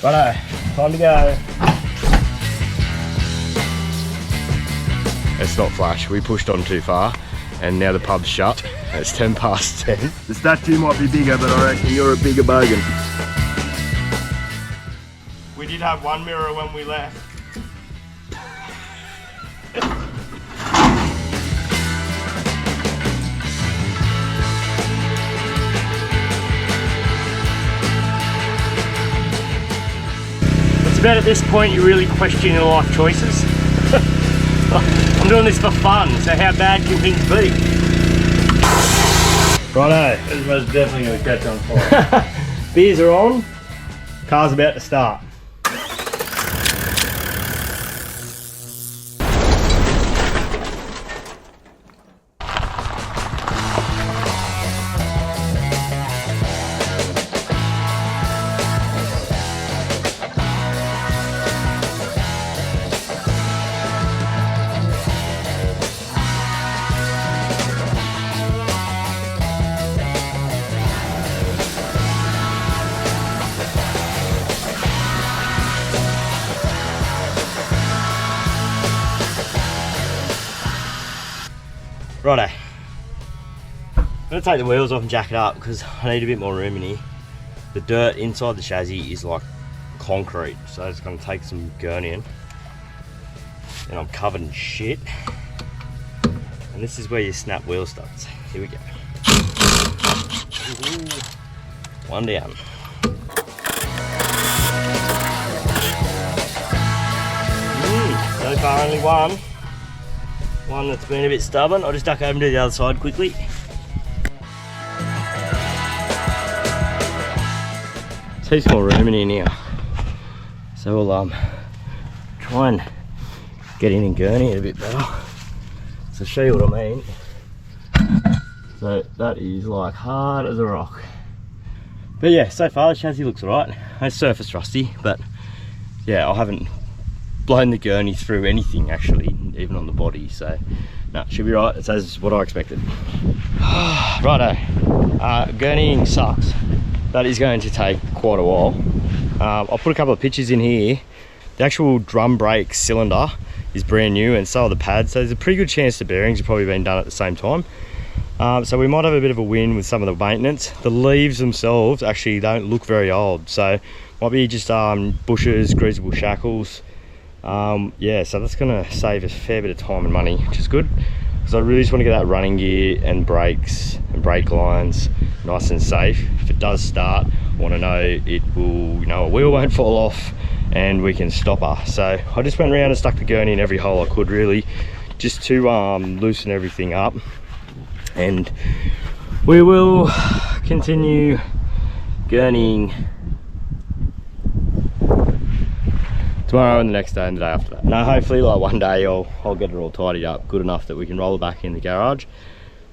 Righto, time to go. It's not flash, we pushed on too far and now the pub's shut. It's 10 past 10. The statue might be bigger, but I reckon you're a bigger bogan. We did have one mirror when we left. It's about at this point you really question your life choices. I'm doing this for fun, so how bad can things be? Righto. This is most definitely going to catch on fire. Beers are on, car's about to start. Righto. I'm going to take the wheels off and jack it up because I need a bit more room in here. The dirt inside the chassis is like concrete, so it's going to take some gurneying. And I'm covered in shit. And this is where your snap wheel starts. Here we go. Ooh. One down. So far only one. One that's been a bit stubborn. I'll just duck over to the other side quickly. Heaps more room in here, so we'll try and get in and gurney it a bit better. So show you what I mean. So that is like hard as a rock. But yeah, so far the chassis looks alright. It's surface rusty, but yeah, I haven't blown the gurney through anything actually, even on the body, so no, should be right. It's as what I expected. Righto, gurneying sucks. That is going to take quite a while. I'll put a couple of pictures in here. The actual drum brake cylinder is brand new and so are the pads, so there's a pretty good chance the bearings have probably been done at the same time. So we might have a bit of a win with some of the maintenance. The leaves themselves actually don't look very old, so might be just bushes, greasable shackles. Yeah, so that's gonna save us a fair bit of time and money, which is good, because I really just want to get that running gear and brakes and brake lines nice and safe. If it does start, I want to know it will, you know, a wheel won't fall off and we can stop her. So I just went around and stuck the gurney in every hole I could, really, just to loosen everything up, and we will continue gurneying tomorrow and the next day and the day after that. Now hopefully like one day I'll get it all tidied up good enough that we can roll it back in the garage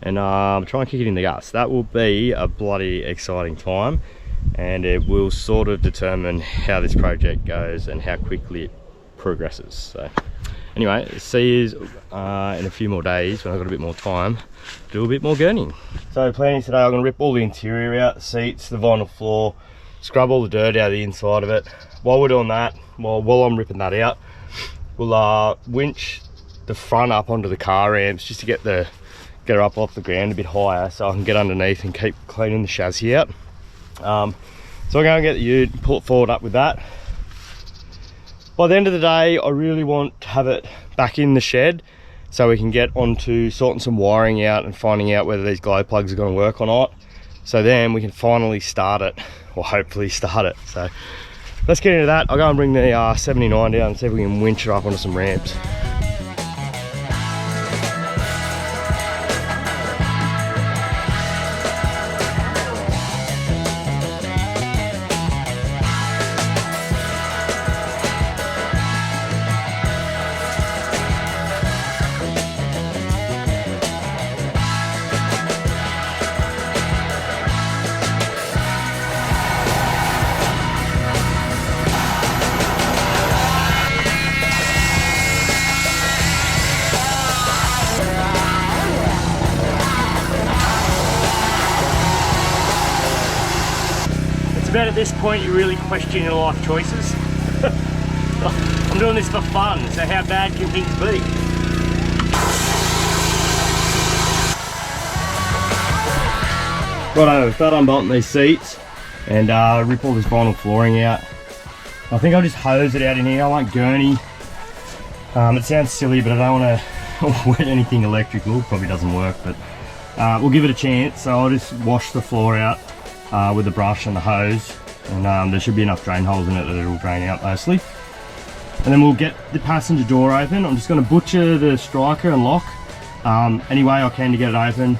and try and kick it in the guts. That will be a bloody exciting time, and it will sort of determine how this project goes and how quickly it progresses. So anyway, see you in a few more days when I've got a bit more time, do a bit more gurneying. So planning today, I'm going to rip all the interior out, the seats, the vinyl floor, scrub all the dirt out of the inside of it. While we're doing that, while I'm ripping that out, we'll winch the front up onto the car ramps just to get her up off the ground a bit higher so I can get underneath and keep cleaning the chassis out. So I'm going to get the ute, pull it forward up with that. By the end of the day, I really want to have it back in the shed so we can get onto sorting some wiring out and finding out whether these glow plugs are going to work or not. So then we can finally start it, or hopefully start it. So let's get into that. I'll go and bring the 79 down and see if we can winch her up onto some ramps. this point you really question your life choices. I'm doing this for fun, so how bad can things be? Righto, we've started unbolting these seats and rip all this vinyl flooring out. I think I'll just hose it out in here. I want gurney. It sounds silly, but I don't want to wet anything electrical. Probably doesn't work, but we'll give it a chance. So I'll just wash the floor out with the brush and the hose, and there should be enough drain holes in it that it'll drain out mostly. And then we'll get the passenger door open. I'm just going to butcher the striker and lock any way I can to get it open.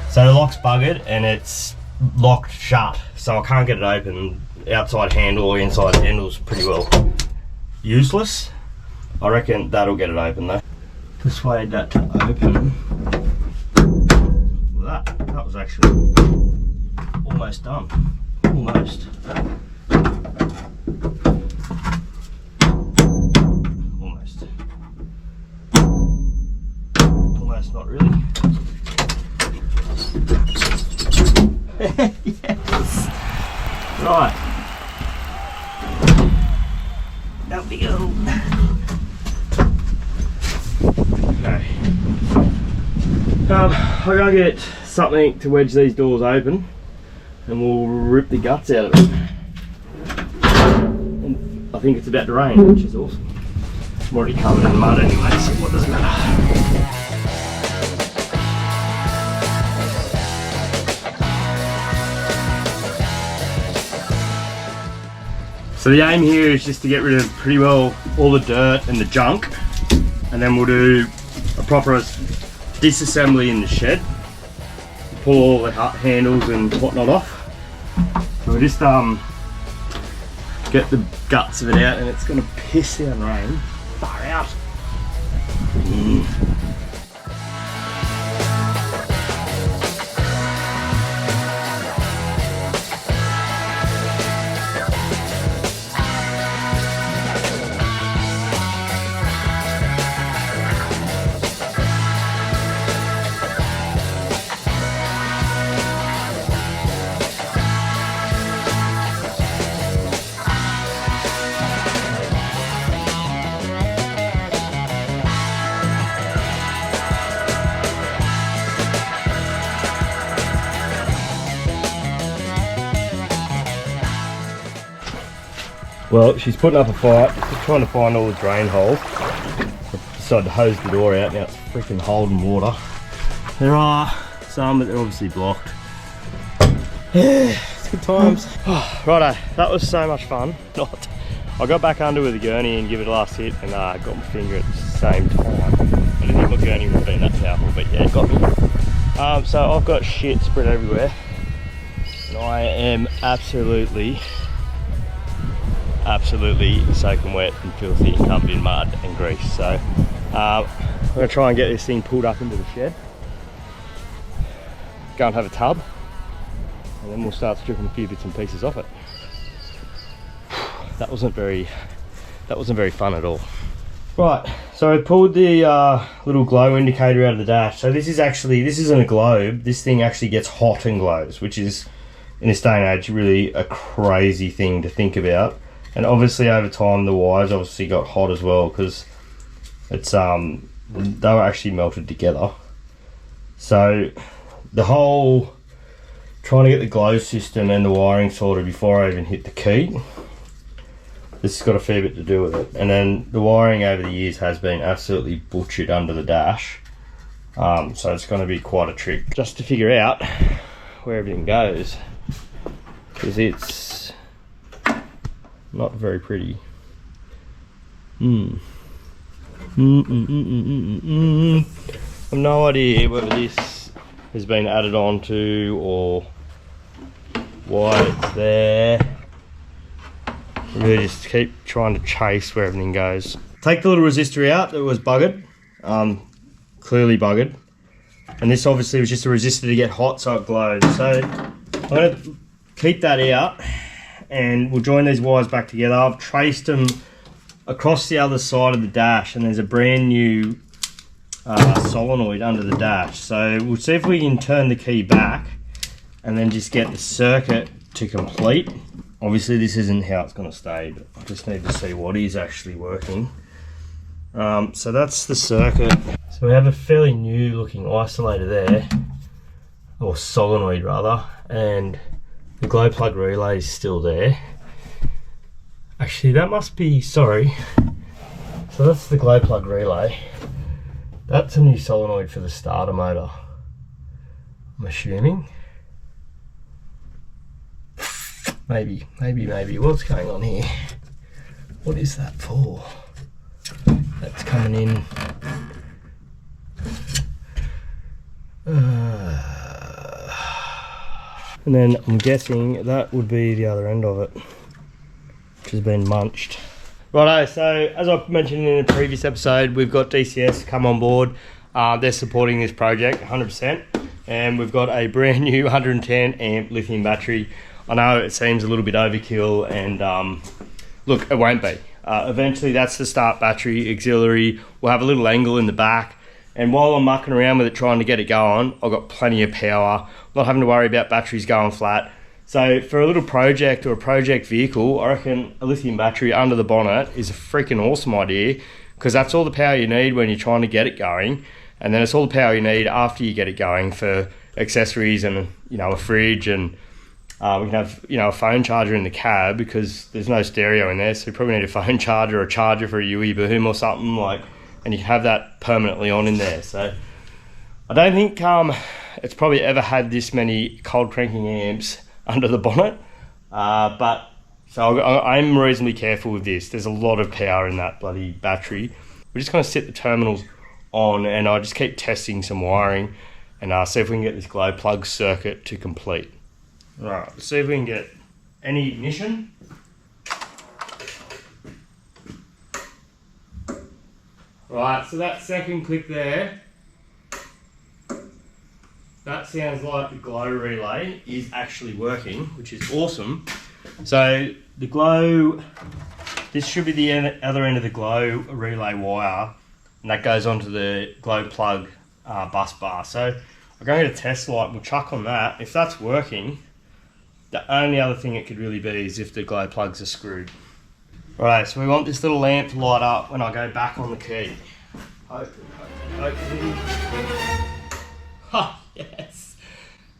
So the lock's buggered and it's locked shut, so I can't get it open. Outside handle or inside handle's pretty well useless. I reckon that'll get it open though. Persuade that to open. That was actually almost done. Almost. Almost not really. Yes. Right. Up we go. Okay. I'm gonna get something to wedge these doors open, and we'll rip the guts out of it. And I think it's about to rain, which is awesome. I'm already covered in mud anyway, so what does it matter? So the aim here is just to get rid of pretty well all the dirt and the junk, and then we'll do a proper disassembly in the shed. Pull all the handles and whatnot off. So we'll just get the guts of it out, and it's going to piss down rain. Far out. Well, she's putting up a fight, just trying to find all the drain holes. I decided to hose the door out, now it's freaking holding water. There are some, but they're obviously blocked. Yeah, it's good times. Oh, righto, that was so much fun. I got back under with the gurney and give it a last hit, and got my finger at the same time. I didn't think my gurney would have been that powerful, but yeah, it got me. So I've got shit spread everywhere, and I am absolutely soaking wet and filthy and covered in mud and grease. So I'm going to try and get this thing pulled up into the shed, go and have a tub, and then we'll start stripping a few bits and pieces off it. That wasn't very fun at all. Right, so I pulled the little glow indicator out of the dash. So this isn't a globe, this thing actually gets hot and glows, which is in this day and age really a crazy thing to think about. And obviously over time the wires obviously got hot as well, because it's they were actually melted together. So the whole trying to get the glow system and the wiring sorted before I even hit the key, this has got a fair bit to do with it. And then the wiring over the years has been absolutely butchered under the dash, so it's going to be quite a trick just to figure out where everything goes, because it's not very pretty. I've no idea whether this has been added on to or why it's there. I really just keep trying to chase where everything goes. Take the little resistor out that was buggered, clearly buggered, and this obviously was just a resistor to get hot so it glowed. So I'm going to keep that out, and we'll join these wires back together. I've traced them across the other side of the dash, and there's a brand new solenoid under the dash. So we'll see if we can turn the key back and then just get the circuit to complete, Obviously this isn't how it's going to stay, but I just need to see what is actually working. So that's the circuit. So we have a fairly new looking isolator there, or solenoid rather, and the glow plug relay is still there. Actually that must be, sorry, so that's the glow plug relay. That's a new solenoid for the starter motor, I'm assuming. Maybe, what's going on here? What is that for? That's coming in. And then I'm guessing that would be the other end of it, which has been munched. Righto, so as I mentioned in a previous episode, we've got DCS come on board. They're supporting this project 100%, and we've got a brand new 110 amp lithium battery. I know it seems a little bit overkill, and look, it won't be. Eventually that's the start battery, auxiliary. We'll have a little angle in the back, and while I'm mucking around with it trying to get it going, I've got plenty of power, not having to worry about batteries going flat. So for a little project or a project vehicle, I reckon a lithium battery under the bonnet is a freaking awesome idea, because that's all the power you need when you're trying to get it going, and then it's all the power you need after you get it going for accessories and, you know, a fridge, and we can have, you know, a phone charger in the cab because there's no stereo in there, so you probably need a phone charger or a charger for a UE boom or something, like, and you can have that permanently on in there. So I don't think it's probably ever had this many cold cranking amps under the bonnet, but so I'm reasonably careful with this. There's a lot of power in that bloody battery. We're just going to set the terminals on, and I just keep testing some wiring and see if we can get this glow plug circuit to complete. Right, let's see if we can get any ignition. Right, so that second click there, that sounds like the glow relay is actually working, which is awesome. So the glow, this should be the other end of the glow relay wire, and that goes onto the glow plug bus bar. So I'm going to get a test light, we'll chuck on that. If that's working, the only other thing it could really be is if the glow plugs are screwed. Right, so we want this little lamp to light up when I go back on the key. Open. Ha, yes.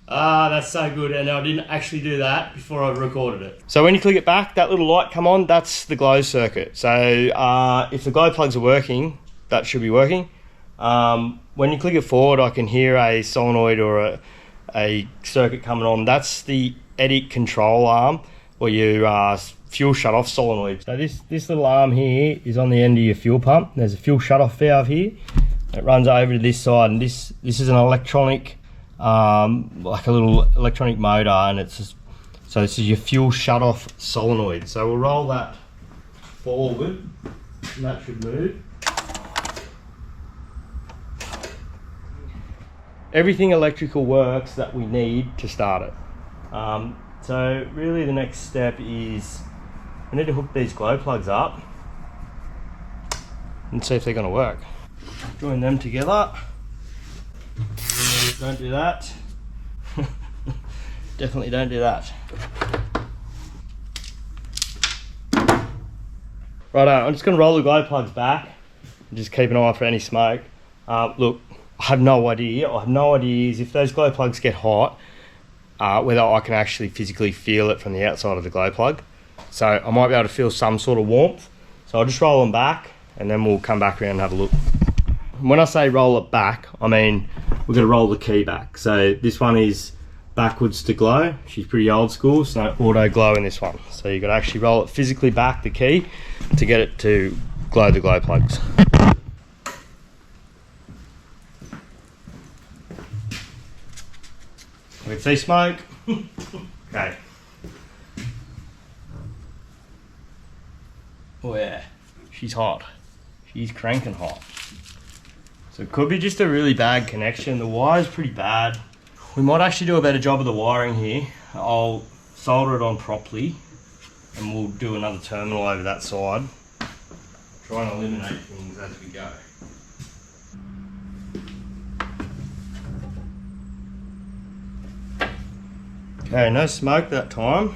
That's so good, and I didn't actually do that before I recorded it. So when you click it back, that little light come on, that's the glow circuit. So if the glow plugs are working, that should be working. When you click it forward, I can hear a solenoid or a circuit coming on. That's the EDIC control arm, or your fuel shut-off solenoid. So this little arm here is on the end of your fuel pump. There's a fuel shut-off valve here. It runs over to this side, and this is an electronic, like a little electronic motor, and it's just, so this is your fuel shut-off solenoid. So we'll roll that forward, and that should move. Everything electrical works that we need to start it. So really the next step is we need to hook these glow plugs up and see if they're going to work. Join them together. Don't do that. Definitely don't do that. Righto, I'm just going to roll the glow plugs back and just keep an eye for any smoke. Look, I have no idea. If those glow plugs get hot, whether I can actually physically feel it from the outside of the glow plug. So I might be able to feel some sort of warmth. So I'll just roll them back, and then we'll come back around and have a look. When I say roll it back, I mean we're going to roll the key back. So this one is backwards to glow. She's pretty old school, so no auto glow in this one. So you've got to actually roll it physically back, the key, to get it to glow the glow plugs. We can see smoke. Okay. Oh yeah, she's hot. She's cranking hot. So it could be just a really bad connection. The wire's pretty bad. We might actually do a better job of the wiring here. I'll solder it on properly, and we'll do another terminal over that side. Try and eliminate things as we go. Okay, no smoke that time.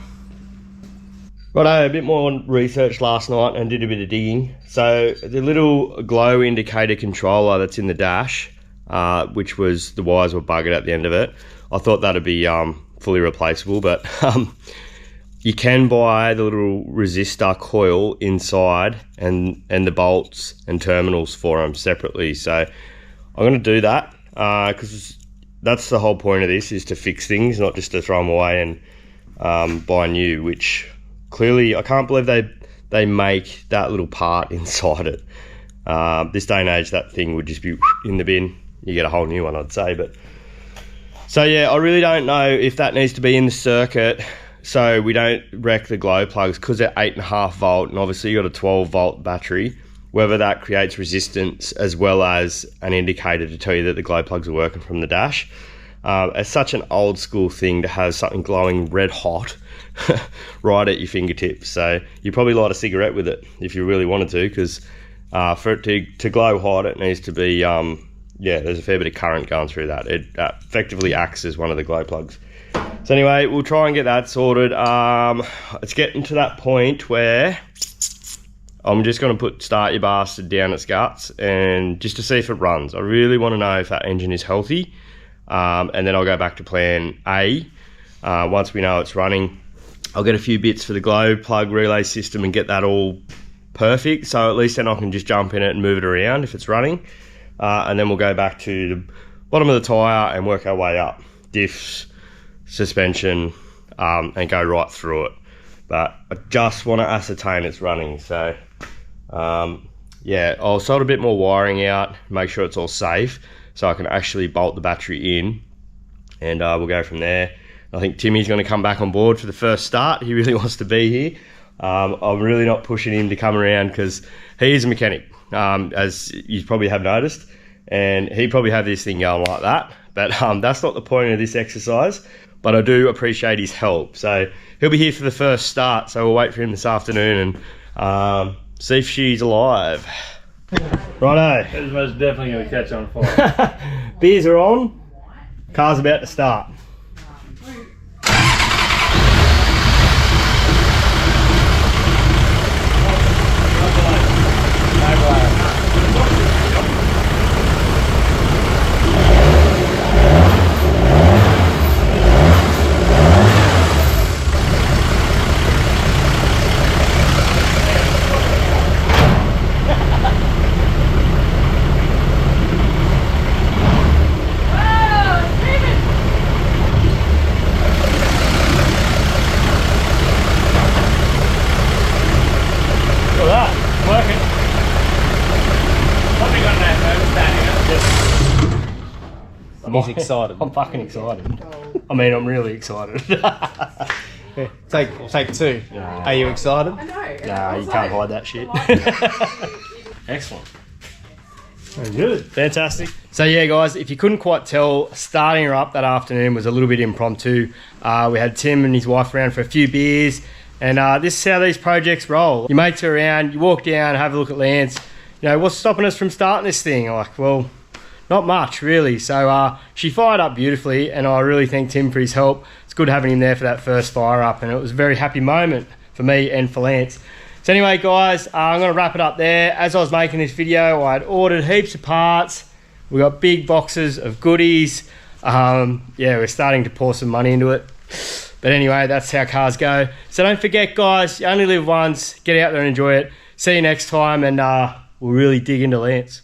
Righto, a bit more research last night and did a bit of digging. So the little glow indicator controller that's in the dash, which was the wires were buggered at the end of it, I thought that'd be fully replaceable, but you can buy the little resistor coil inside and the bolts and terminals for them separately. So I'm going to do that because that's the whole point of this, is to fix things, not just to throw them away and buy new, which clearly I can't believe they make that little part inside it. This day and age, that thing would just be in the bin. You get a whole new one, I'd say. But so yeah, I really don't know if that needs to be in the circuit so we don't wreck the glow plugs, because they're 8.5 volt and obviously you got a 12 volt battery, whether that creates resistance as well as an indicator to tell you that the glow plugs are working from the dash. It's such an old school thing to have something glowing red hot right at your fingertips. So you probably light a cigarette with it if you really wanted to, because for it to glow hot, it needs to be yeah, there's a fair bit of current going through that. It effectively acts as one of the glow plugs. So anyway, we'll try and get that sorted. It's getting to that point where I'm just going to put Start Your Bastard down its guts and just to see if it runs. I really want to know if that engine is healthy, and then I'll go back to plan A. Once we know it's running, I'll get a few bits for the glow plug relay system and get that all perfect, so at least then I can just jump in it and move it around if it's running, and then we'll go back to the bottom of the tyre and work our way up, diffs, suspension, and go right through it. But I just want to ascertain it's running. So yeah, I'll sort a bit more wiring out, make sure it's all safe so I can actually bolt the battery in, and we'll go from there. I think Timmy's going to come back on board for the first start. He really wants to be here. I'm really not pushing him to come around because he is a mechanic, as you probably have noticed, and he probably have this thing going like that, but that's not the point of this exercise. But I do appreciate his help, so he'll be here for the first start, so we'll wait for him this afternoon and see if she's alive. Righto. It's most definitely going to catch on fire. Beers are on, car's about to start. He's excited. I'm fucking excited. I mean, I'm really excited. Yeah, take two. Nah. Are you excited? Nah, you can't hide that shit. Excellent. Very good. Fantastic. So yeah, guys, if you couldn't quite tell, starting her up that afternoon was a little bit impromptu. We had Tim and his wife around for a few beers, and this is how these projects roll. Your mates are around, you walk down, have a look at Lance. You know, what's stopping us from starting this thing? Like, well, not much really. So she fired up beautifully, and I really thank Tim for his help. It's good having him there for that first fire up, and it was a very happy moment for me and for Lance. So anyway, guys, I'm going to wrap it up there. As I was making this video, I had ordered heaps of parts. We got big boxes of goodies. Yeah, we're starting to pour some money into it. But anyway, that's how cars go. So don't forget, guys, you only live once. Get out there and enjoy it. See you next time, and we'll really dig into Lance.